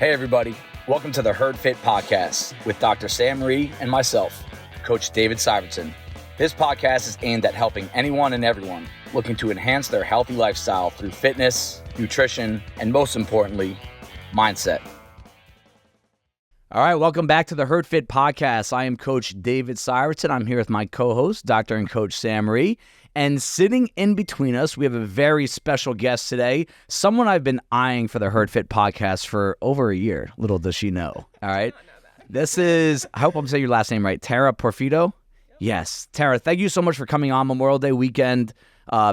Hey everybody, welcome to the HerdFit Podcast with Dr. Sam Rhee and myself, Coach David Syvertsen. This podcast is aimed at helping anyone and everyone looking to enhance their healthy lifestyle through fitness, nutrition, and most importantly, mindset. All right, welcome back to the HerdFit Podcast. I am Coach David Syvertsen. I'm here with my co-host, Dr. and Coach Sam Rhee. And sitting in between us, we have a very special guest today, someone I've been eyeing for the HerdFit Podcast for over a year. Little does she know. All right. This is, I hope I'm saying your last name right, Tara Porfido? Yep. Yes. Tara, thank you so much for coming on Memorial Day weekend.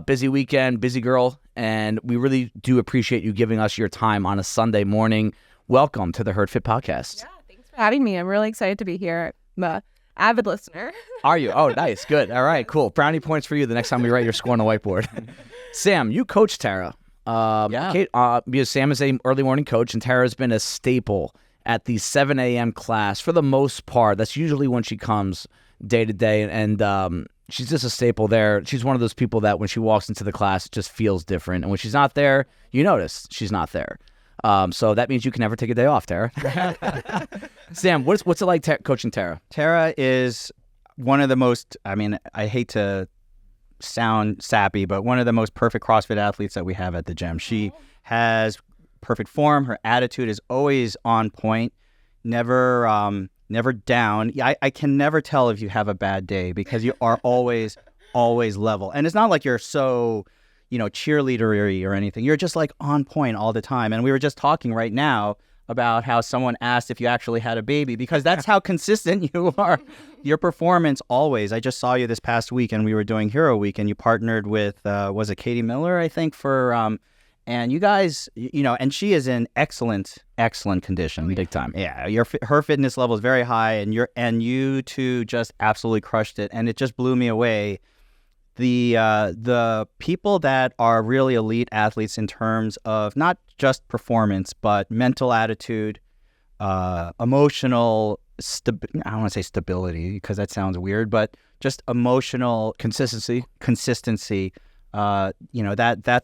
Busy weekend, busy girl. And we really do appreciate you giving us your time on a Sunday morning. Welcome to the HerdFit Podcast. Yeah, thanks for having me. I'm really excited to be here. I'm an avid listener. Are you? Oh, nice. Good. All right, cool. Brownie points for you the next time we write your score on the whiteboard. Sam, you coach Tara. Kate, because Sam is an early morning coach, and Tara's been a staple at the 7 a.m. class for the most part. That's usually when she comes day to day, and she's just a staple there. She's one of those people that when she walks into the class, it just feels different. And when she's not there, you notice she's not there. So that means you can never take a day off, Tara. Sam, what's it like coaching Tara? Tara is one of the most, I hate to sound sappy, but one of the most perfect CrossFit athletes that we have at the gym. She has perfect form. Her attitude is always on point, never down. I can never tell if you have a bad day because you are always level. And it's not like you're so, cheerleadery or anything. You're just like on point all the time. And we were just talking right now about how someone asked if you actually had a baby because that's how consistent you are. Your performance always. I just saw you this past week and we were doing Hero Week and you partnered with, was it Katie Miller, I think, for, and you guys, and she is in excellent condition. Big time. Yeah. Her fitness level is very high and you two just absolutely crushed it. And it just blew me away. The people that are really elite athletes in terms of not just performance, but mental attitude, emotional, I don't want to say stability because that sounds weird, but just emotional consistency. That's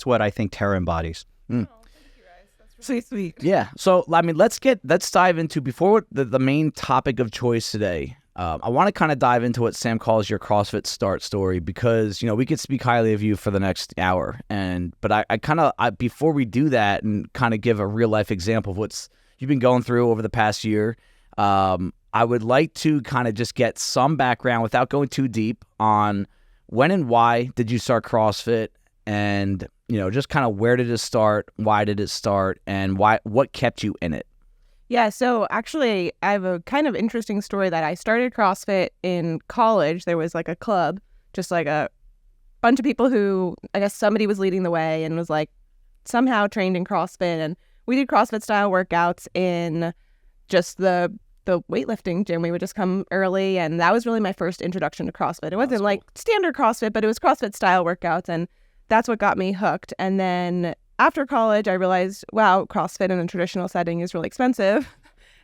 what I think Tara embodies. Mm. Oh, thank you guys. That's really sweet. Yeah. So, let's dive into, before the main topic of choice today, I want to kind of dive into what Sam calls your CrossFit start story because, we could speak highly of you for the next hour. But I before we do that and kind of give a real life example of what's you've been going through over the past year, I would like to kind of just get some background without going too deep on when and why did you start CrossFit and, just kind of where did it start, why did it start, and what kept you in it? Yeah, so actually, I have a kind of interesting story that I started CrossFit in college. There was like a club, just like a bunch of people who, I guess somebody was leading the way and was like somehow trained in CrossFit. And we did CrossFit style workouts in just the weightlifting gym. We would just come early. And that was really my first introduction to CrossFit. It wasn't like standard CrossFit, but it was CrossFit style workouts. And that's what got me hooked. And then after college, I realized, wow, CrossFit in a traditional setting is really expensive.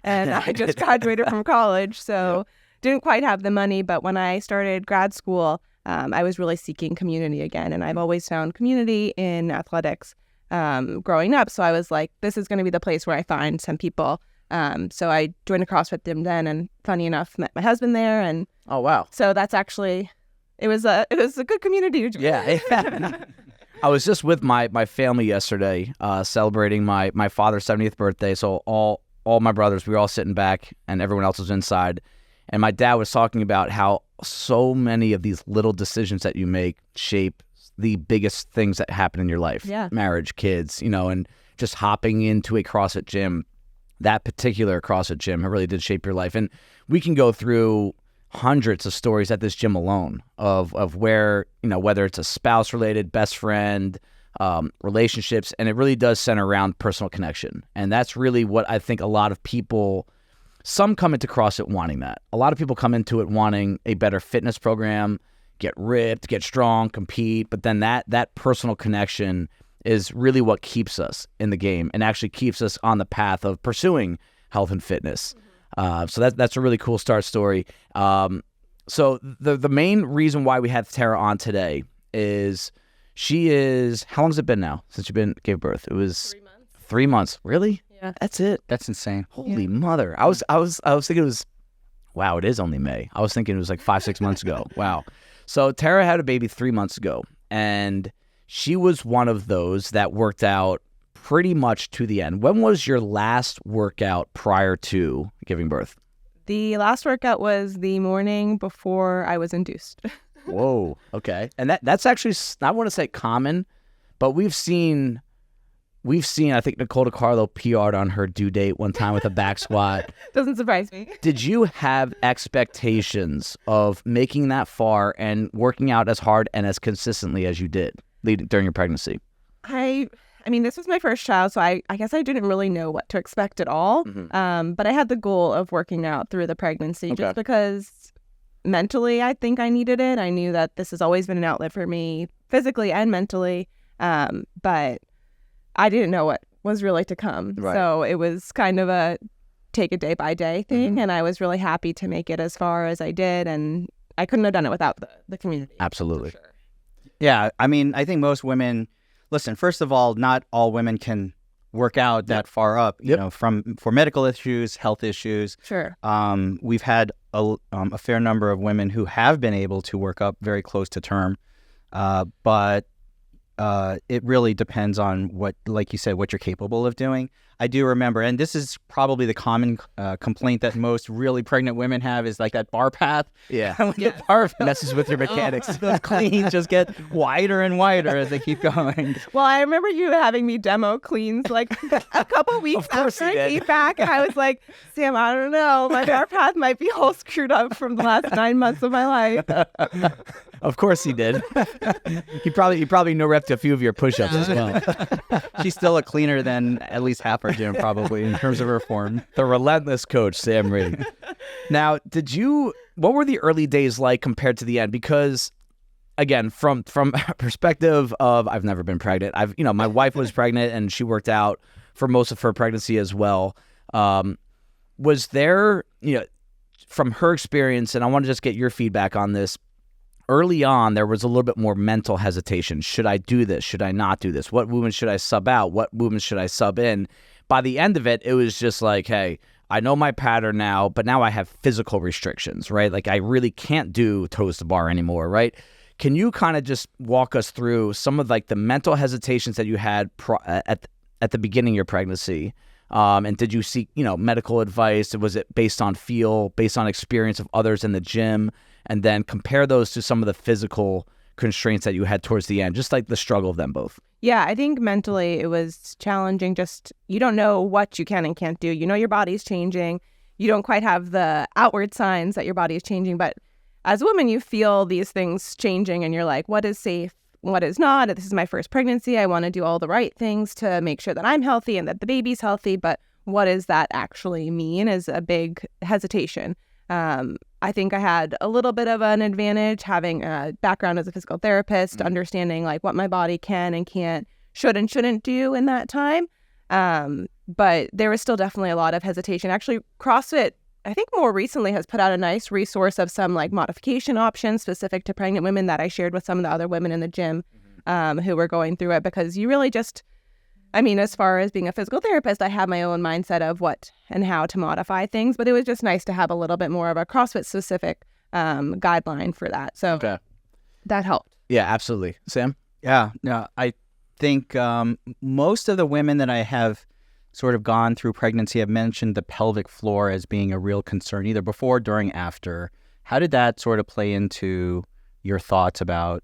And I just graduated from college, so didn't quite have the money. But when I started grad school, I was really seeking community again. And I've always found community in athletics growing up. So I was like, this is going to be the place where I find some people. So I joined a CrossFit gym then, and funny enough, met my husband there. And oh, wow. So that's actually, it was a good community. Yeah. I was just with my family yesterday, celebrating my father's 70th birthday. So all my brothers, we were all sitting back and everyone else was inside. And my dad was talking about how so many of these little decisions that you make shape the biggest things that happen in your life. Yeah. Marriage, kids, and just hopping into a CrossFit gym. That particular CrossFit gym, it really did shape your life. And we can go through hundreds of stories at this gym alone of where, whether it's a spouse related, best friend, relationships, and it really does center around personal connection. And that's really what I think a lot of people, some come into CrossFit wanting that. A lot of people come into it wanting a better fitness program, get ripped, get strong, compete, but then that personal connection is really what keeps us in the game and actually keeps us on the path of pursuing health and fitness. So that's a really cool start story. So the main reason why we had Tara on today is how long has it been now since gave birth? It was 3 months. 3 months. Really? Yeah. Yeah. That's it. That's insane. Holy mother. I was thinking it was, wow, it is only May. I was thinking it was like 5-6 months ago. Wow. So Tara had a baby 3 months ago, and she was one of those that worked out pretty much to the end. When was your last workout prior to giving birth? The last workout was the morning before I was induced. Whoa. Okay. And that's actually, I want to say common, but we've seen, I think Nicole DiCarlo PR'd on her due date one time with a back squat. Doesn't surprise me. Did you have expectations of making that far and working out as hard and as consistently as you did during your pregnancy? I mean, this was my first child, so I guess I didn't really know what to expect at all. Mm-hmm. But I had the goal of working out through the pregnancy just because mentally I think I needed it. I knew that this has always been an outlet for me physically and mentally. But I didn't know what was really to come. Right. So it was kind of a take it day by day thing. And I was really happy to make it as far as I did. And I couldn't have done it without the community. Absolutely. For sure. Yeah, I mean, I think most women, listen, first of all, not all women can work out that far up, you know, for medical issues, health issues. Sure. We've had a fair number of women who have been able to work up very close to term, but it really depends on what, like you said, what you're capable of doing. I do remember, and this is probably the common complaint that most really pregnant women have, is like that bar path. Yeah. The bar path Messes with your mechanics. those cleans just get wider and wider as they keep going. Well, I remember you having me demo cleans like a couple weeks after I came back, and I was like, Sam, I don't know. My bar path might be all screwed up from the last 9 months of my life. Of course he did. He probably no-repped a few of your push-ups as well. She's still a cleaner than at least half our gym, probably, in terms of her form. The relentless coach, Sam Rhee. Now, what were the early days like compared to the end? Because, again, from a perspective of, I've never been pregnant. My wife was pregnant and she worked out for most of her pregnancy as well. Was there, from her experience, and I want to just get your feedback on this, early on, there was a little bit more mental hesitation. Should I do this? Should I not do this? What movement should I sub out? What movement should I sub in? By the end of it, it was just like, hey, I know my pattern now, but now I have physical restrictions, right? Like I really can't do toes to bar anymore, right? Can you kind of just walk us through some of like the mental hesitations that you had at the beginning of your pregnancy? And did you seek, medical advice? Was it based on feel, based on experience of others in the gym? And then compare those to some of the physical constraints that you had towards the end, just like the struggle of them both. Yeah, I think mentally it was challenging. Just, you don't know what you can and can't do. You know your body's changing. You don't quite have the outward signs that your body is changing. But as a woman, you feel these things changing and you're like, what is safe? What is not? This is my first pregnancy. I want to do all the right things to make sure that I'm healthy and that the baby's healthy. But what does that actually mean is a big hesitation. I think I had a little bit of an advantage having a background as a physical therapist, understanding like what my body can and can't, should and shouldn't do in that time. But there was still definitely a lot of hesitation. Actually, CrossFit, I think more recently has put out a nice resource of some like modification options specific to pregnant women that I shared with some of the other women in the gym who were going through it, because you really just, as far as being a physical therapist, I have my own mindset of what and how to modify things, but it was just nice to have a little bit more of a CrossFit specific guideline for that. So that helped. Yeah, absolutely. Sam? Yeah, no, I think most of the women that I have sort of gone through pregnancy have mentioned the pelvic floor as being a real concern, either before, during, after. How did that sort of play into your thoughts about,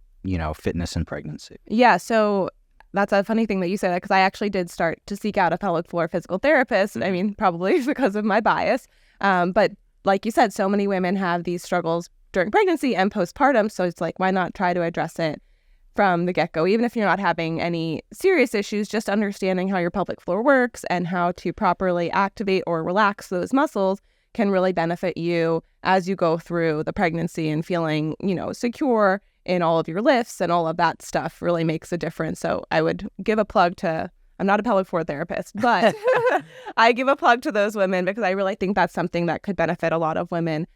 fitness and pregnancy? Yeah, so that's a funny thing that you say that, because I actually did start to seek out a pelvic floor physical therapist. Probably because of my bias. But like you said, so many women have these struggles during pregnancy and postpartum. So it's like, why not try to address it from the get-go? Even if you're not having any serious issues, just understanding how your pelvic floor works and how to properly activate or relax those muscles can really benefit you as you go through the pregnancy, and feeling, secure in all of your lifts and all of that stuff really makes a difference. So I would give a plug to, I'm not a pelvic floor therapist, but I give a plug to those women, because I really think that's something that could benefit a lot of women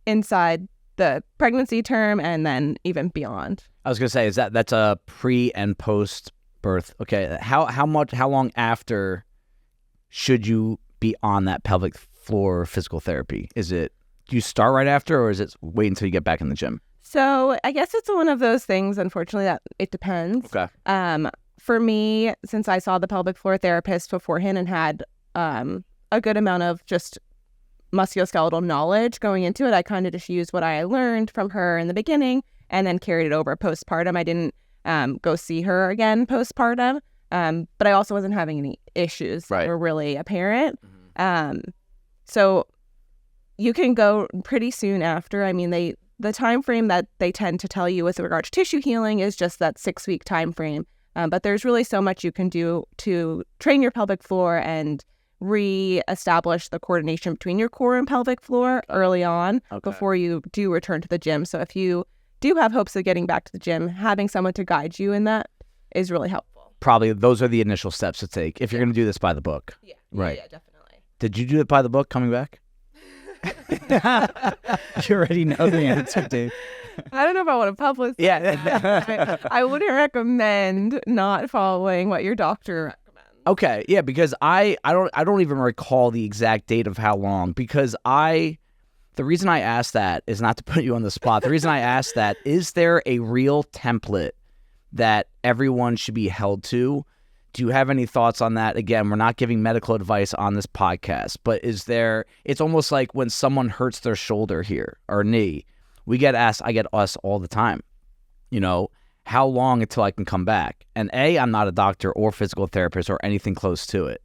inside the pregnancy term and then even beyond. I was going to say, that's a pre and post birth. Okay. How long after should you be on that pelvic floor physical therapy? Do you start right after, or is it wait until you get back in the gym? So I guess it's one of those things, unfortunately, that it depends. Okay. For me, since I saw the pelvic floor therapist beforehand and had a good amount of just musculoskeletal knowledge going into it, I kind of just used what I learned from her in the beginning and then carried it over postpartum. I didn't go see her again postpartum, but I also wasn't having any issues that were really apparent. So you can go pretty soon after. I mean, the time frame that they tend to tell you with regard to tissue healing is just that 6-week time frame. But there's really so much you can do to train your pelvic floor and re-establish the coordination between your core and pelvic floor early on before you do return to the gym. So if you do have hopes of getting back to the gym, having someone to guide you in that is really helpful. Probably those are the initial steps to take if you're going to do this by the book. Yeah. Right. Yeah, definitely. Did you do it by the book coming back? You already know the answer, Dave. I don't know if I want to publish. Yeah. I wouldn't recommend not following what your doctor recommends. Okay, yeah, because I don't even recall the exact date of how long, because the reason I asked that is not to put you on the spot. The reason I asked that is there a real template that everyone should be held to? Do you have any thoughts on that? Again, we're not giving medical advice on this podcast, but it's almost like when someone hurts their shoulder here or knee, I get asked all the time, how long until I can come back? And I'm not a doctor or physical therapist or anything close to it.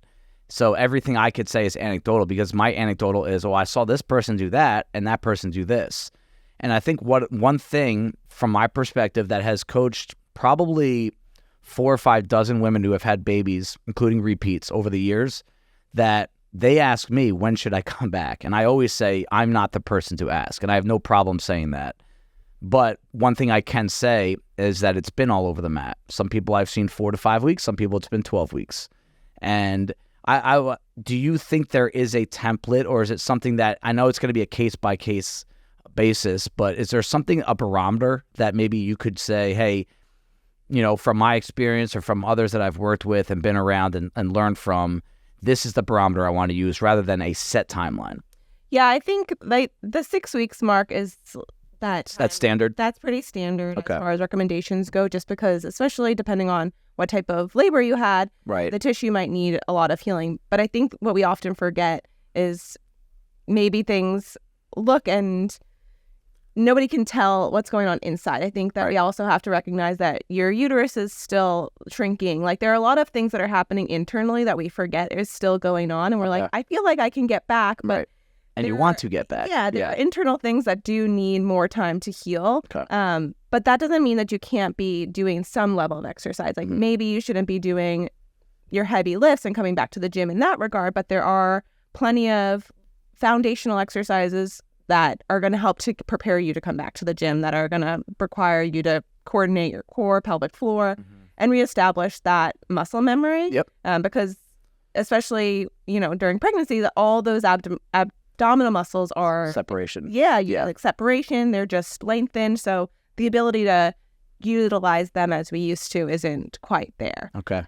So everything I could say is anecdotal, because my anecdotal is, I saw this person do that and that person do this. And I think one thing from my perspective that has coached probably 4 or 5 dozen women who have had babies, including repeats over the years, that they ask me, when should I come back? And I always say, I'm not the person to ask. And I have no problem saying that. But one thing I can say is that it's been all over the map. Some people I've seen 4 to 5 weeks. Some people it's been 12 weeks. And do you think there is a template, or is it something that, I know it's going to be a case-by-case basis, but is there a barometer that maybe you could say, hey, from my experience or from others that I've worked with and been around and learned from, this is the barometer I want to use rather than a set timeline? Yeah, I think the 6 weeks mark is that's standard. That's pretty standard as far as recommendations go, just because, especially depending on what type of labor you had, the tissue might need a lot of healing. But I think what we often forget is maybe things look and nobody can tell what's going on inside. I think that we also have to recognize that your uterus is still shrinking. Like, there are a lot of things that are happening internally that we forget is still going on. And we're like, I feel like I can get back, but and you want to get back. Yeah, there are internal things that do need more time to heal. Okay. But that doesn't mean that you can't be doing some level of exercise. Like, maybe you shouldn't be doing your heavy lifts and coming back to the gym in that regard, but there are plenty of foundational exercises that are going to help to prepare you to come back to the gym, that are going to require you to coordinate your core, pelvic floor, and reestablish that muscle memory. Yep. Because especially, during pregnancy, all those abdominal muscles are separation. Like separation. They're just lengthened. So the ability to utilize them as we used to isn't quite there. Okay.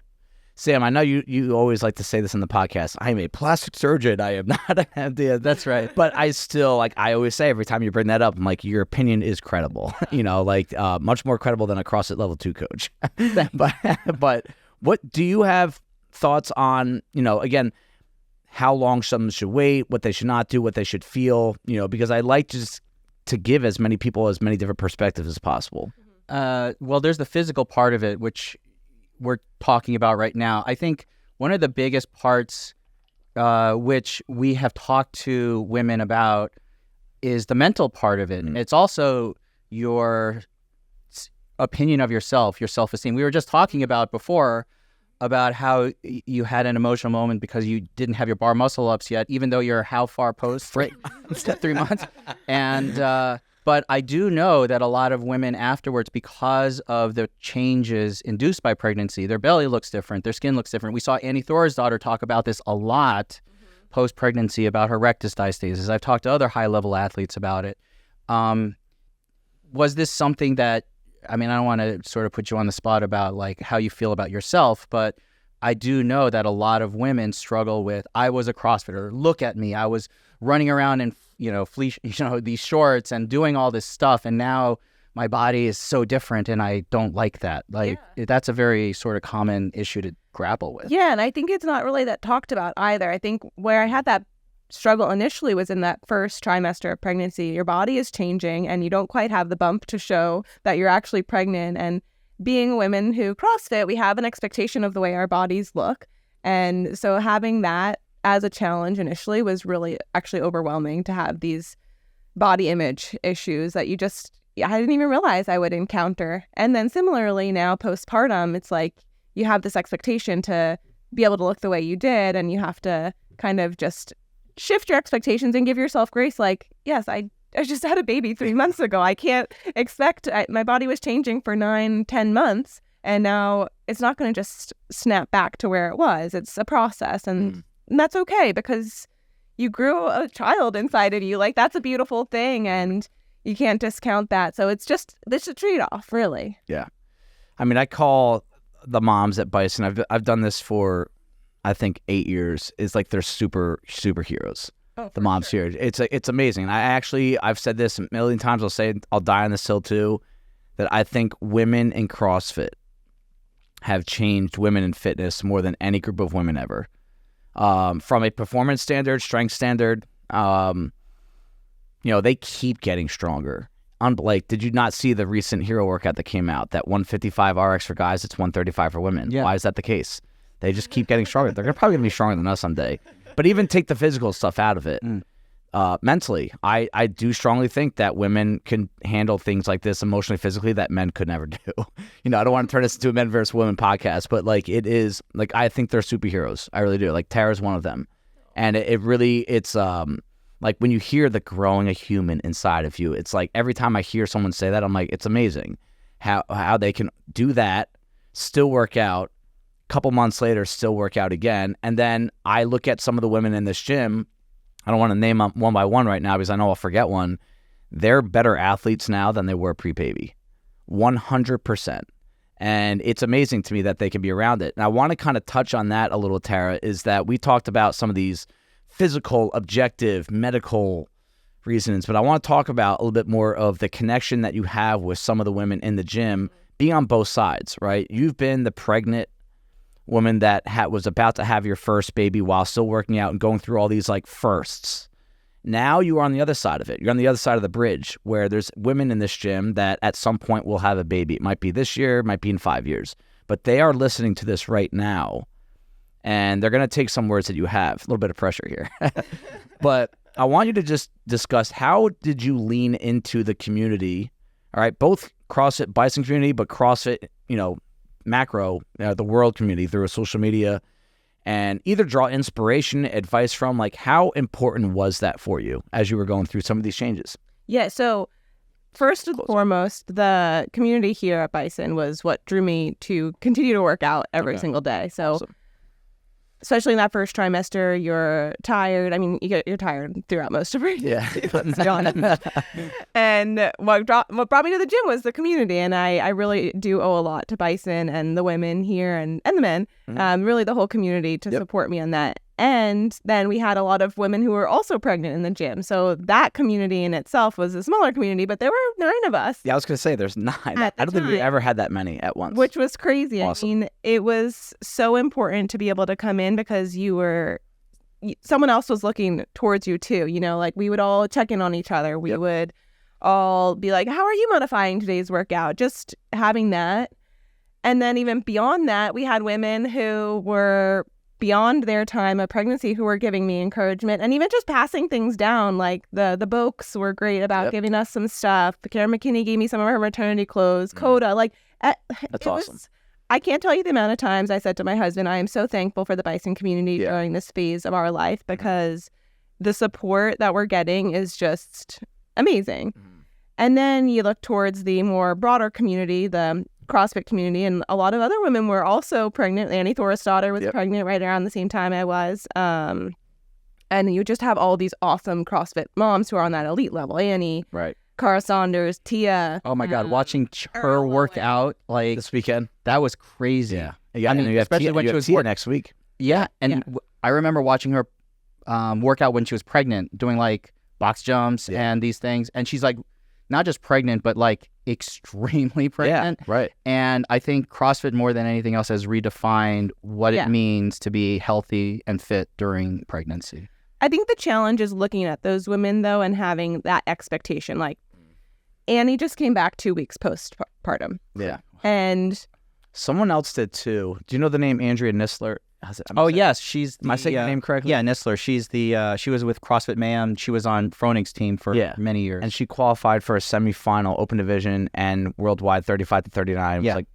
Sam, I know you always like to say this in the podcast. I'm a plastic surgeon. I am not an MD. That's right. But I still, I always say, every time you bring that up, I'm like, your opinion is credible. Much more credible than a CrossFit level 2 coach. but what do you have thoughts on, again, how long someone should wait, what they should not do, what they should feel, because I like just to give as many people as many different perspectives as possible. Well, there's the physical part of it, which we're talking about right now. I think one of the biggest parts which we have talked to women about is the mental part of it. Mm-hmm. It's also your opinion of yourself, your self-esteem. We were just talking about before about how you had an emotional moment because you didn't have your bar muscle ups yet, even though you're how far post? 3 months. And but I do know that a lot of women afterwards, because of the changes induced by pregnancy, their belly looks different, their skin looks different. We saw Annie Thor's daughter talk about this a lot post-pregnancy about her rectus diastasis. I've talked to other high-level athletes about it. Was this something that, I mean, I don't want to sort of put you on the spot about like how you feel about yourself, but I do know that a lot of women struggle with, I was a CrossFitter, look at me, I was running around in, fleece, these shorts and doing all this stuff, and now my body is so different and I don't like that. That's a very sort of common issue to grapple with. Yeah, and I think it's not really that talked about either. I think where I had that struggle initially was in that first trimester of pregnancy. Your body is changing and you don't quite have the bump to show that you're actually pregnant. And being women who CrossFit, we have an expectation of the way our bodies look. And so having that as a challenge initially was really actually overwhelming, to have these body image issues that I didn't even realize I would encounter. And then similarly now postpartum, it's like you have this expectation to be able to look the way you did, and you have to kind of just shift your expectations and give yourself grace. Like, yes, I just had a baby 3 months ago. I can't expect, my body was changing for 9-10 months, and now it's not going to just snap back to where it was. It's a process, and that's okay, because you grew a child inside of you. Like, that's a beautiful thing, and you can't discount that. So it's a trade-off, really. Yeah. I mean, I call the moms at Bison, I've done this for, I think, 8 years, is like they're superheroes. Oh, the moms here. It's amazing. I've said this a million times. I'll die on this hill too, that I think women in CrossFit have changed women in fitness more than any group of women ever. From a performance standard, strength standard, they keep getting stronger. Did you not see the recent hero workout that came out? That 155 RX for guys, it's 135 for women. Yeah. Why is that the case? They just keep getting stronger. They're probably going to be stronger than us someday. But even take the physical stuff out of it. Mentally, I do strongly think that women can handle things like this emotionally, physically, that men could never do. I don't want to turn this into a men versus women podcast, but it is, I think they're superheroes. I really do. Tara's one of them. And it's when you hear the growing a human inside of you, it's like every time I hear someone say that, I'm like, it's amazing how they can do that, still work out, couple months later, still work out again. And then I look at some of the women in this gym. I don't want to name them one by one right now because I know I'll forget one. They're better athletes now than they were pre-baby. 100%. And it's amazing to me that they can be around it. And I want to kind of touch on that a little, Tara, is that we talked about some of these physical, objective, medical reasons, but I want to talk about a little bit more of the connection that you have with some of the women in the gym, being on both sides, right? You've been the pregnant woman that was about to have your first baby while still working out and going through all these firsts. Now you are on the other side of it. You're on the other side of the bridge where there's women in this gym that at some point will have a baby. It might be this year, it might be in 5 years, but they are listening to this right now and they're going to take some words that you have. A little bit of pressure here. But I want you to just discuss, how did you lean into the community? All right, both CrossFit Bison community, but CrossFit, macro, the world community through social media, and either draw inspiration, advice from, how important was that for you as you were going through some of these changes? Yeah, so first and foremost, the community here at Bison was what drew me to continue to work out every single day. So awesome. Especially in that first trimester, you're tired. I mean, you're tired throughout most of it. Yeah. Let's be honest. And what brought me to the gym was the community. And I really do owe a lot to Bison and the women here and the men, really the whole community to support me on that. And then we had a lot of women who were also pregnant in the gym. So that community in itself was a smaller community, but there were 9 of us. Yeah, I was going to say there's 9. I don't think we ever had that many at once. Which was crazy. Awesome. I mean, it was so important to be able to come in because someone else was looking towards you too. We would all check in on each other. We would all be like, how are you modifying today's workout? Just having that. And then even beyond that, we had women who were beyond their time of pregnancy who were giving me encouragement and even just passing things down. The Bokes were great about giving us some stuff. Karen McKinney gave me some of her maternity clothes. Coda, that's awesome. I can't tell you the amount of times I said to my husband, I am so thankful for the Bison community during this phase of our life because the support that we're getting is just amazing. And then you look towards the more broader community, the CrossFit community, and a lot of other women were also pregnant. Annie Thorisdottir was pregnant right around the same time I was. And you just have all these awesome CrossFit moms who are on that elite level. Annie, Cara Saunders, Tia. Oh my God, watching her work out like This weekend. that was crazy. Yeah. I mean, especially when she was Tia next week. Yeah, and I remember watching her work out when she was pregnant, doing like box jumps and these things, and she's like not just pregnant, but like extremely pregnant. Yeah, right. And I think CrossFit more than anything else has redefined what it means to be healthy and fit during pregnancy. I think the challenge is looking at those women, though, and having that expectation. Like, Annie just came back 2 weeks postpartum. Yeah. And someone else did too. Do you know the name Andrea Nisler? Yes, she's. Am I saying her name correctly? Yeah, Nisler. She's the. She was with CrossFit Mayhem. She was on Froning's team for many years, and she qualified for a semifinal, open division, and worldwide 35 to 39. It was like,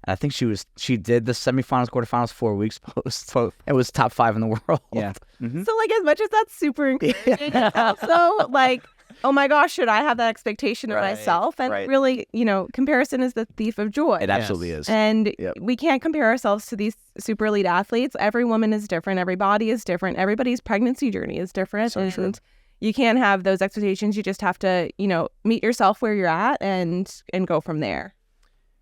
I think she did the semifinals, quarterfinals 4 weeks post. It was top 5 in the world. Yeah. Mm-hmm. So like, as much as that's super encouraging, it's also like, oh my gosh, should I have that expectation of myself? And really, comparison is the thief of joy. It absolutely is. And we can't compare ourselves to these super elite athletes. Every woman is different. Every body is different. Everybody's pregnancy journey is different. So and you can't have those expectations. You just have to, meet yourself where you're at and go from there.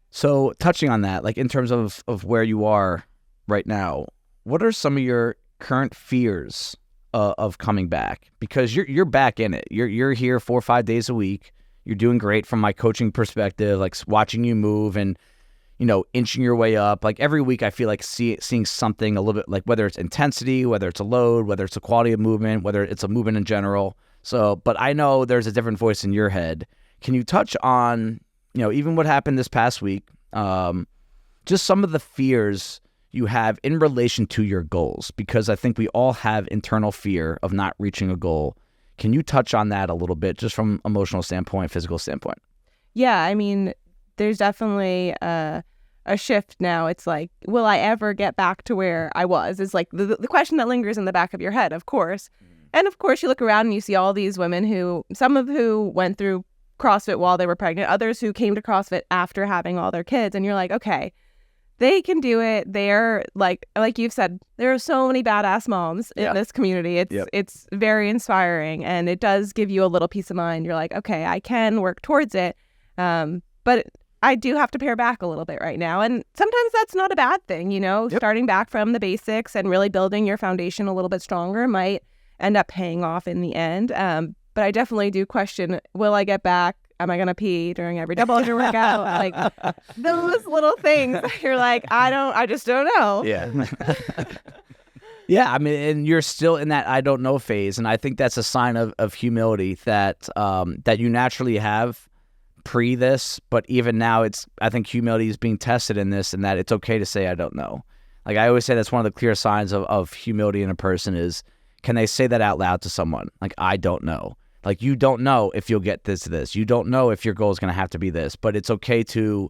So touching on that, like in terms of where you are right now, what are some of your current fears of coming back? Because you're back in it. You're here 4 or 5 days a week. You're doing great from my coaching perspective, like watching you move and, inching your way up. Like every week I feel like seeing something a little bit, like whether it's intensity, whether it's a load, whether it's a quality of movement, whether it's a movement in general. So, but I know there's a different voice in your head. Can you touch on, even what happened this past week, just some of the fears you have in relation to your goals? Because I think we all have internal fear of not reaching a goal. Can you touch on that a little bit, just from emotional standpoint, physical standpoint? Yeah, I mean, there's definitely a shift now. It's like, will I ever get back to where I was? It's like the question that lingers in the back of your head, of course. And of course, you look around and you see all these women some of who went through CrossFit while they were pregnant, others who came to CrossFit after having all their kids. And you're like, okay, they can do it. They're like you've said, there are so many badass moms in this community. It's very inspiring, and it does give you a little peace of mind. You're like, okay, I can work towards it. But I do have to pare back a little bit right now. And sometimes that's not a bad thing, starting back from the basics and really building your foundation a little bit stronger might end up paying off in the end. But I definitely do question, will I get back? Am I going to pee during every double under workout? Like those little things. You're like, I just don't know. Yeah. Yeah. I mean, and you're still in that I don't know phase. And I think that's a sign of humility that you naturally have pre this, but even now I think humility is being tested in this, and that it's okay to say, I don't know. Like I always say, that's one of the clear signs of humility in a person is, can they say that out loud to someone? Like, I don't know. Like, you don't know if you'll get this. You don't know if your goal is going to have to be this, but it's okay to,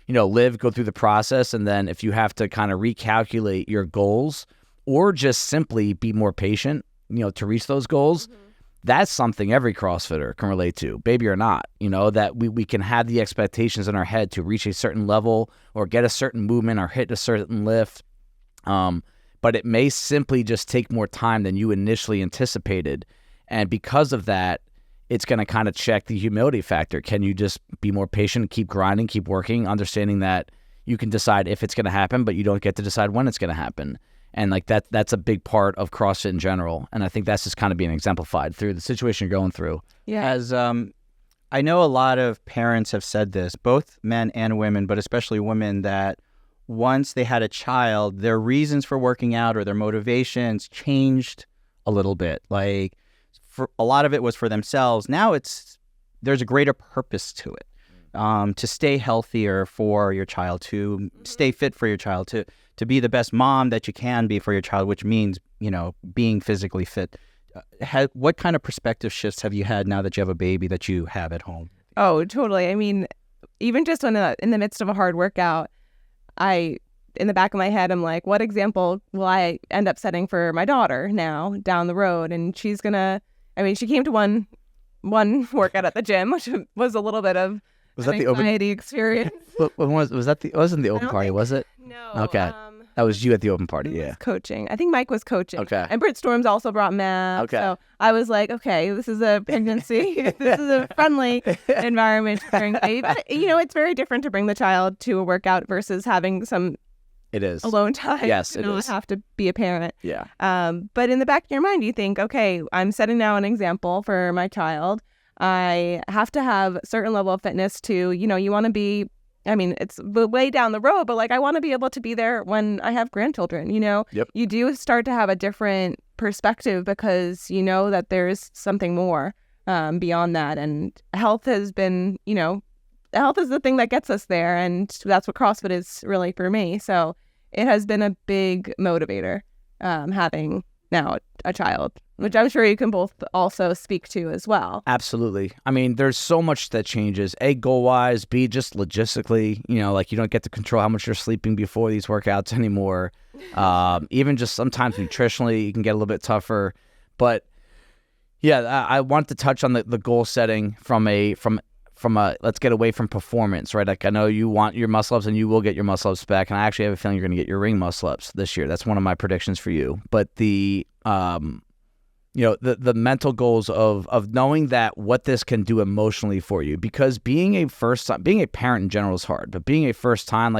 go through the process. And then if you have to kind of recalculate your goals or just simply be more patient, to reach those goals, that's something every CrossFitter can relate to, baby or not, that we can have the expectations in our head to reach a certain level or get a certain movement or hit a certain lift. But it may simply just take more time than you initially anticipated. And because of that, it's going to kind of check the humility factor. Can you just be more patient, keep grinding, keep working, understanding that you can decide if it's going to happen, but you don't get to decide when it's going to happen. And like that's a big part of CrossFit in general. And I think that's just kind of being exemplified through the situation you're going through. Yeah. As I know a lot of parents have said this, both men and women, but especially women, that once they had a child, their reasons for working out or their motivations changed a little bit. Like, for a lot of it was for themselves. Now there's a greater purpose to it, to stay healthier for your child, to stay fit for your child, to be the best mom that you can be for your child, which means, being physically fit. What kind of perspective shifts have you had now that you have a baby that you have at home? Oh, totally. I mean, even just when in the midst of a hard workout, in the back of my head, I'm like, what example will I end up setting for my daughter now down the road? And she came to one workout at the gym, which was a little bit of Was that the open anxiety experience. When was that? It wasn't the open party, was it? No. Okay. That was you at the open party, yeah. Coaching. I think Mike was coaching. Okay. And Britt Storms also brought Matt. Okay. So I was like, okay, this is a pregnancy. This is a friendly environment to bring baby. But, it's very different to bring the child to a workout versus having some It is. alone time. Yes, it is. Have to be a parent. Yeah. But in the back of your mind, you think, okay, I'm setting now an example for my child. I have to have a certain level of fitness to, you want to be, it's way down the road, but I want to be able to be there when I have grandchildren, Yep. You do start to have a different perspective because you know that there's something more beyond that. And health has been, health is the thing that gets us there. And that's what CrossFit is really for me. So it has been a big motivator having now a child, which I'm sure you can both also speak to as well. Absolutely. There's so much that changes. A, goal-wise. B, just logistically. You don't get to control how much you're sleeping before these workouts anymore. Even just sometimes nutritionally, you can get a little bit tougher. But yeah, I want to touch on the goal setting from a let's get away from performance, right? I know you want your muscle ups and you will get your muscle ups back. And I actually have a feeling you're going to get your ring muscle ups this year. That's one of my predictions for you. But the mental goals of knowing that what this can do emotionally for you, because being a parent in general is hard, but being a first time,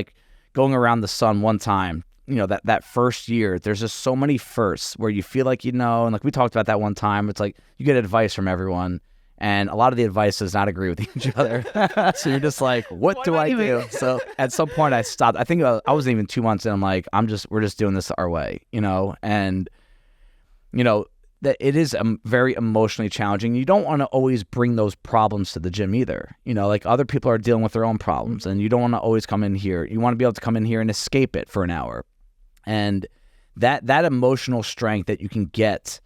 going around the sun one time, that first year, there's just so many firsts where you feel and we talked about that one time, it's you get advice from everyone. And a lot of the advice does not agree with each other. So you're just what do I do? So at some point I stopped. I think I wasn't even 2 months in. I'm we're just doing this our way, and, that it is very emotionally challenging. You don't want to always bring those problems to the gym either. Other people are dealing with their own problems and you don't want to always come in here. You want to be able to come in here and escape it for an hour. And that emotional strength that you can get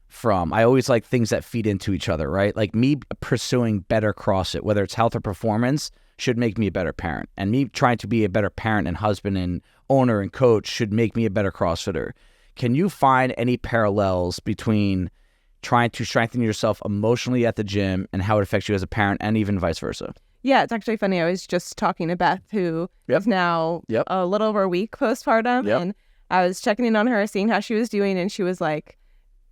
from, I always like things that feed into each other, right? Me pursuing better CrossFit, whether it's health or performance, should make me a better parent. And me trying to be a better parent and husband and owner and coach should make me a better CrossFitter. Can you find any parallels between trying to strengthen yourself emotionally at the gym and how it affects you as a parent, and even vice versa? Yeah, it's actually funny. I was just talking to Beth, who is now a little over a week postpartum. And I was checking in on her, seeing how she was doing. And she was like,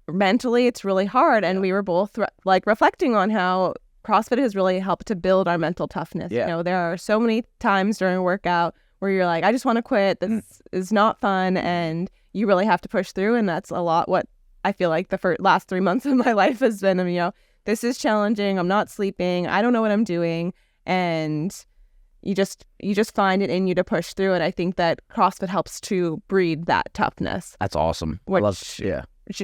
mentally, it's really hard. And we were both reflecting on how CrossFit has really helped to build our mental toughness. Yeah. There are so many times during a workout where you're I just want to quit. This is not fun. And you really have to push through. And that's a lot what I feel like the last 3 months of my life has been. This is challenging. I'm not sleeping. I don't know what I'm doing. And you just find it in you to push through it. I think that CrossFit helps to breed that toughness. That's awesome.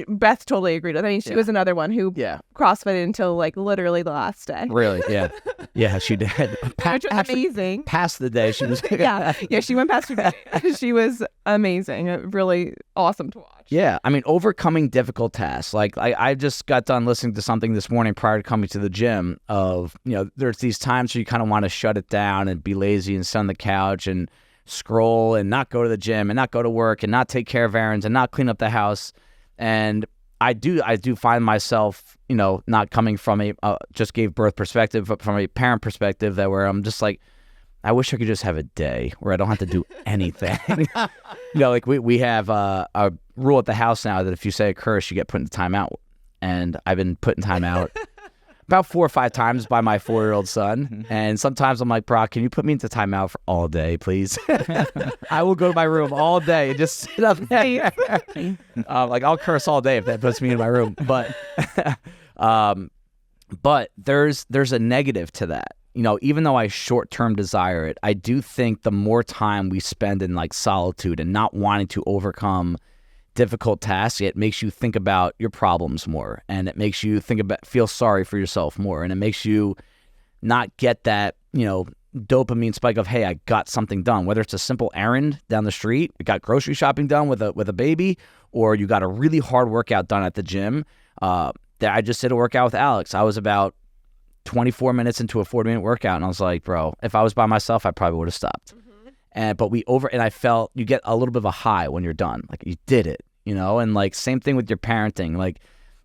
Beth totally agreed with. She was another one who CrossFitted until literally the last day. Really? Yeah. Yeah, she did. Which was amazing. Past the day, she was. yeah, she went past her day. She was amazing. Really awesome to watch. Yeah, overcoming difficult tasks. I just got done listening to something this morning prior to coming to the gym of, there's these times where you kind of want to shut it down and be lazy and sit on the couch and scroll and not go to the gym and not go to work and not take care of errands and not clean up the house. And I do find myself, not coming from a just gave birth perspective, but from a parent perspective, that where I'm just I wish I could just have a day where I don't have to do anything. We have a rule at the house now that if you say a curse, you get put into timeout. And I've been put in timeout about 4 or 5 times by my 4-year-old son. And sometimes I'm like, Brock, can you put me into timeout for all day, please? I will go to my room all day and just sit up there. I'll curse all day if that puts me in my room. But there's a negative to that. Even though I short-term desire it, I do think the more time we spend in solitude and not wanting to overcome difficult tasks, it makes you think about your problems more, and it makes you feel sorry for yourself more, and it makes you not get that dopamine spike of, hey, I got something done, whether it's a simple errand down the street, you got grocery shopping done with a baby, or you got a really hard workout done at the gym. I just did a workout with Alex. I was about 24 minutes into a 40-minute workout, and I was like, bro, if I was by myself, I probably would have stopped. But I felt you get a little bit of a high when you're done. You did it, and same thing with your parenting.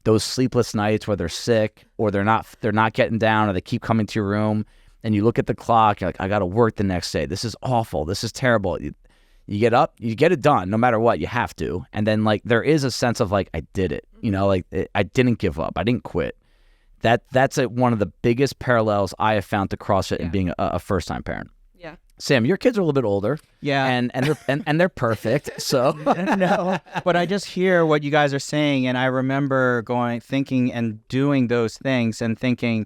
Those sleepless nights where they're sick or they're not getting down or they keep coming to your room. and you look at the clock, you're like, I got to work the next day. This is awful. This is terrible. You get up, you get it done no matter what, you have to. And then like there is a sense of like, I did it, I didn't give up. I didn't quit. That's one of the biggest parallels I have found to CrossFit and being a first-time parent. Yeah. Sam, your kids are a little bit older. Yeah. And they're perfect. So no, but I just hear what you guys are saying, and I remember thinking and doing those things and thinking,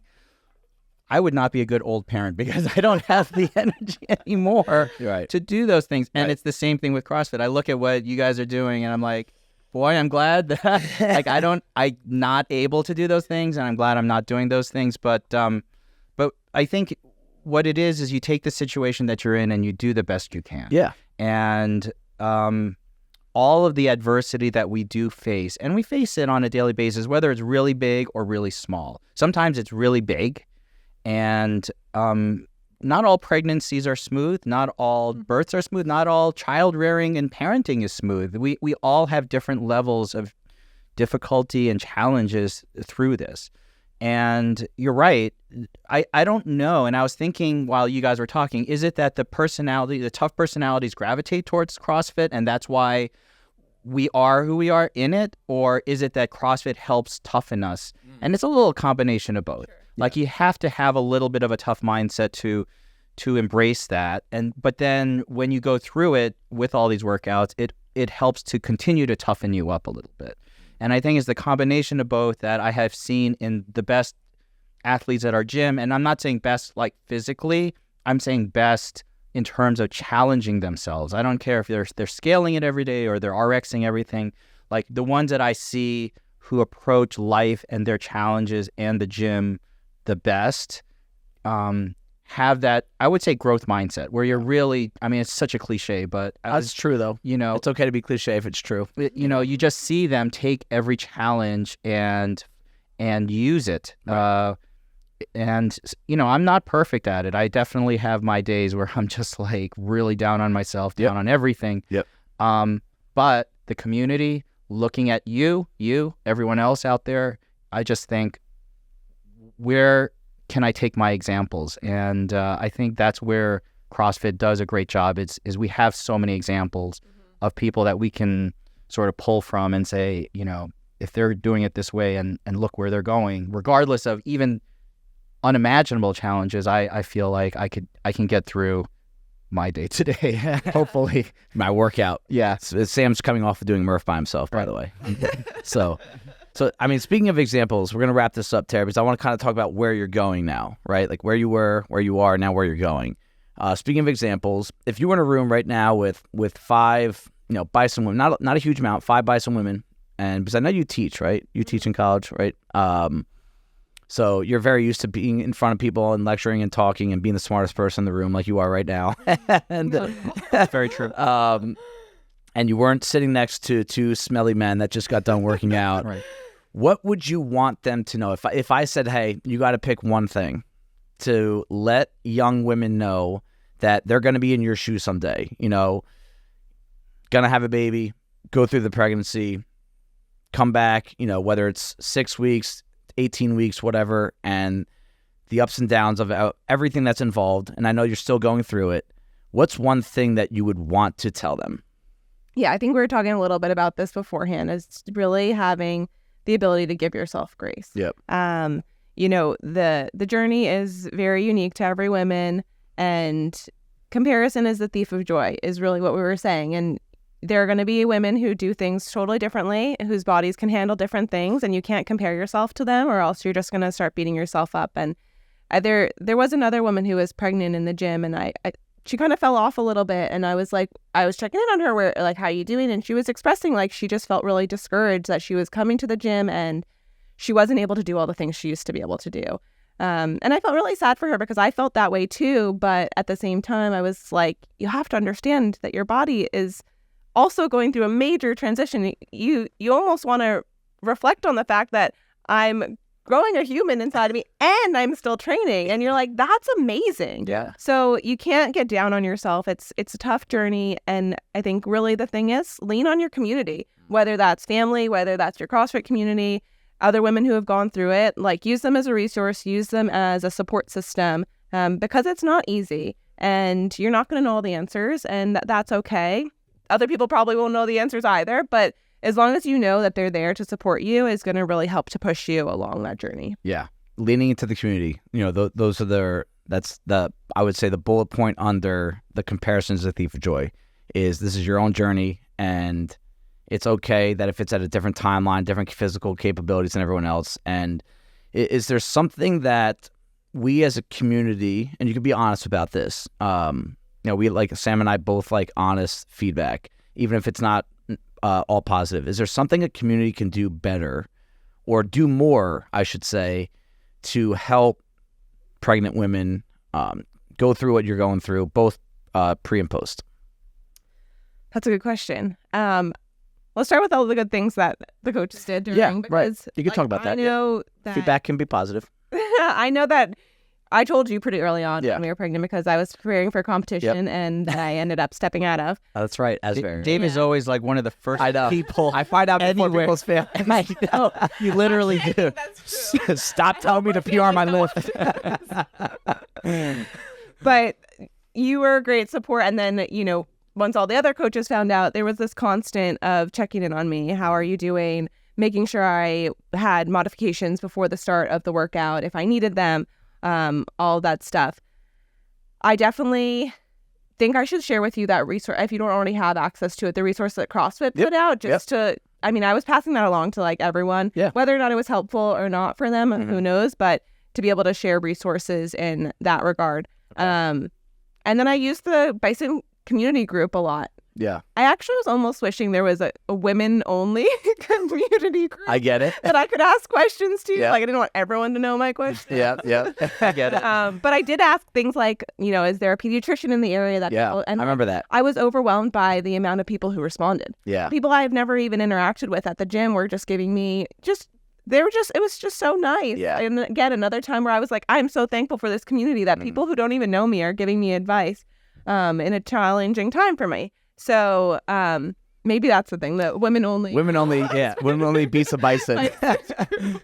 I would not be a good old parent because I don't have the energy anymore to do those things. And it's the same thing with CrossFit. I look at what you guys are doing and I'm like, boy, I'm glad that I'm not able to do those things, and I'm glad I'm not doing those things. But I think what it is you take the situation that you're in and you do the best you can. Yeah. And all of the adversity that we do face, and we face it on a daily basis, whether it's really big or really small. Sometimes it's really big. And not all pregnancies are smooth. Not all births are smooth. Not all child rearing and parenting is smooth. We all have different levels of difficulty and challenges through this. And you're right. I don't know. And I was thinking while you guys were talking, is it that the tough personalities gravitate towards CrossFit and that's why we are who we are in it? Or is it that CrossFit helps toughen us? And it's a little combination of both. Sure. Like you have to have a little bit of a tough mindset to embrace that. But then when you go through it with all these workouts, it helps to continue to toughen you up a little bit. And I think it's the combination of both that I have seen in the best athletes at our gym. And I'm not saying best like physically, I'm saying best in terms of challenging themselves. I don't care if they're scaling it every day or they're RXing everything. Like the ones that I see who approach life and their challenges and the gym the best have that, I would say, growth mindset where you're really, I mean, it's such a cliche, but that's true though. It's okay to be cliche if it's true. You just see them take every challenge and use it. Right. I'm not perfect at it. I definitely have my days where I'm just like really down on myself, down on everything. Yep. But the community looking at you, everyone else out there, I just think, where can I take my examples? And I think that's where CrossFit does a great job. Is we have so many examples of people that we can sort of pull from and say, if they're doing it this way and look where they're going, regardless of even unimaginable challenges, I feel like I can get through my day today, hopefully. My workout. Yeah. Sam's coming off of doing Murph by himself, by the way. So, I mean, speaking of examples, we're going to wrap this up, Terry, because I want to kind of talk about where you're going now, right? Like where you were, where you are, now where you're going. Speaking of examples, if you were in a room right now with 5, bison women, not a huge amount, 5 bison women, and because I know you teach, right? You teach in college, right? So you're very used to being in front of people and lecturing and talking and being the smartest person in the room like you are right now. And that's very true. And you weren't sitting next to 2 smelly men that just got done working out. Right. What would you want them to know? If I said, hey, you got to pick one thing to let young women know that they're going to be in your shoes someday, going to have a baby, go through the pregnancy, come back, whether it's 6 weeks, 18 weeks, whatever, and the ups and downs of everything that's involved, and I know you're still going through it, what's one thing that you would want to tell them? Yeah, I think we were talking a little bit about this beforehand, is really having the ability to give yourself grace. Yep. The journey is very unique to every woman, and comparison is the thief of joy, is really what we were saying. And there are going to be women who do things totally differently, whose bodies can handle different things, and you can't compare yourself to them, or else you're just going to start beating yourself up. And there was another woman who was pregnant in the gym, and she kind of fell off a little bit, and I was checking in on her, how are you doing? And she was expressing she just felt really discouraged that she was coming to the gym and she wasn't able to do all the things she used to be able to do. And I felt really sad for her because I felt that way too. But at the same time, I was like, you have to understand that your body is also going through a major transition. You almost want to reflect on the fact that I'm growing a human inside of me and I'm still training. And you're like, that's amazing. Yeah. So you can't get down on yourself. It's a tough journey. And I think really the thing is lean on your community, whether that's family, whether that's your CrossFit community, other women who have gone through it, use them as a resource, use them as a support system. because it's not easy and you're not going to know all the answers, and that's okay. Other people probably won't know the answers either, but as long as you know that they're there to support you is going to really help to push you along that journey. Yeah. Leaning into the community, those are I would say the bullet point under the comparisons of Thief of Joy is this is your own journey, and it's okay that if it's at a different timeline, different physical capabilities than everyone else. And is there something that we as a community, and you can be honest about this, we like Sam and I both like honest feedback, even if it's not all positive. Is there something a community can do better or do more, I should say, to help pregnant women go through what you're going through, both pre and post? That's a good question. Let's start with all the good things that the coaches did during. Right. You can talk about that. I know that feedback can be positive. I know that I told you pretty early on when we were pregnant because I was preparing for a competition and I ended up stepping out of. Oh, that's right. Dave is always like one of the first people. I find out before people's family. I know. You literally do. Stop telling me to PR my lift. But you were a great support. And then, once all the other coaches found out, there was this constant of checking in on me. How are you doing? Making sure I had modifications before the start of the workout if I needed them. All that stuff. I definitely think I should share with you that resource, if you don't already have access to it, the resource that CrossFit put out, I was passing that along to like everyone, whether or not it was helpful or not for them, who knows, but to be able to share resources in that regard. Okay. And then I used the Bison community group a lot. Yeah. I actually was almost wishing there was a women-only community group. I get it. That I could ask questions to. Yeah. Like, I didn't want everyone to know my questions. Yeah. I get it. But I did ask things like, is there a pediatrician in the area? And I remember that. I was overwhelmed by the amount of people who responded. Yeah. People I've never even interacted with at the gym were just giving me it was just so nice. Yeah. And again, another time where I was like, I'm so thankful for this community that people who don't even know me are giving me advice in a challenging time for me. So maybe that's the thing, that women only beats a bison. And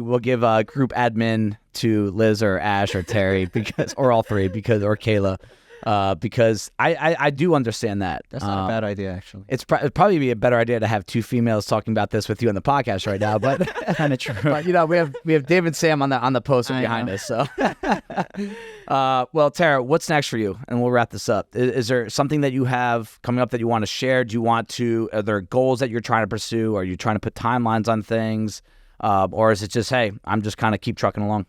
we'll give group admin to Liz or Ash or Terry or all three or Kayla. Because I do understand that. That's not a bad idea, actually. It'd probably be a better idea to have two females talking about this with you on the podcast right now, but kind of true. But, we have Dave and Sam on the poster behind us. So, well, Tara, what's next for you? And we'll wrap this up. Is there something that you have coming up that you want to share? Are there goals that you're trying to pursue? Are you trying to put timelines on things? Or is it just, hey, I'm just kind of keep trucking along?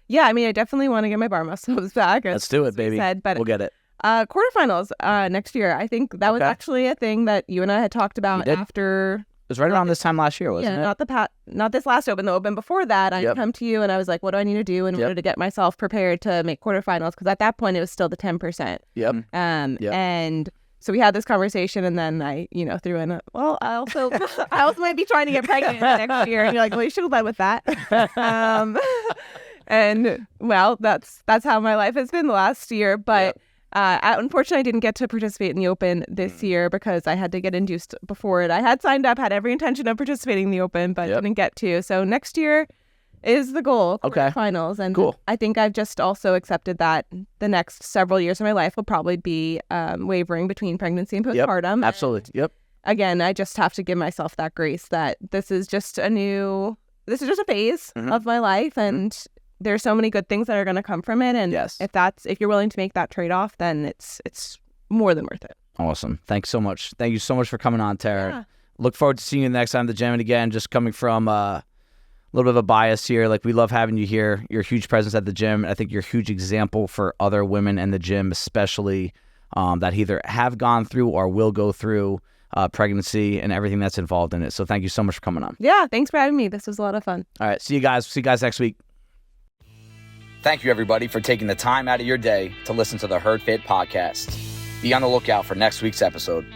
Yeah, I definitely want to get my bar muscles back. Let's do it, baby. We'll get it. Quarterfinals next year. I think that was actually a thing that you and I had talked about after. It was right around this time last year, wasn't it? Not this last Open. The Open before that, I come to you and I was like, what do I need to do in order to get myself prepared to make quarterfinals? Because at that point, it was still the 10%. Yep. And so we had this conversation, and then I, threw in I also might be trying to get pregnant next year. And you're like, well, you should have led with that. And that's how my life has been the last year. But unfortunately, I didn't get to participate in the Open this year because I had to get induced before it. I had signed up, had every intention of participating in the Open, but didn't get to. So next year is the goal. Finals. And cool. I think I've just also accepted that the next several years of my life will probably be wavering between pregnancy and postpartum. Absolutely. Yep. Again, I just have to give myself that grace that this is just a phase of my life, and there's so many good things that are going to come from it. And if you're willing to make that trade-off, then it's more than worth it. Awesome. Thanks so much. Thank you so much for coming on, Tara. Yeah. Look forward to seeing you next time at the gym. And again, just coming from a little bit of a bias here. Like, we love having you here. You're a huge presence at the gym. I think you're a huge example for other women in the gym, especially that either have gone through or will go through pregnancy and everything that's involved in it. So thank you so much for coming on. Yeah, thanks for having me. This was a lot of fun. All right. See you guys next week. Thank you, everybody, for taking the time out of your day to listen to the HerdFit Podcast. Be on the lookout for next week's episode.